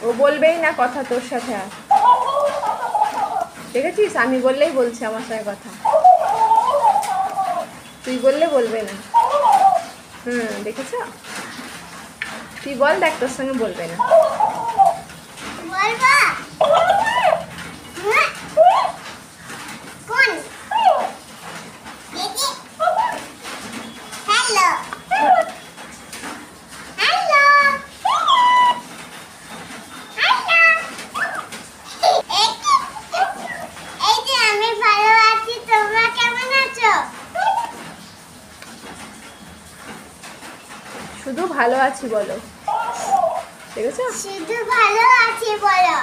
ও বলবেই না কথা তোর সাথে আর। দেখেছিস আমি বললেই বলছে আমার সাথে কথা, তুই বললে বলবে না। দেখেছ, তুই বল দেখ তোর সঙ্গে বলবে না। শুধু ভালো আছি বলো, দেখেছো? শুধু ভালো আছি বলো।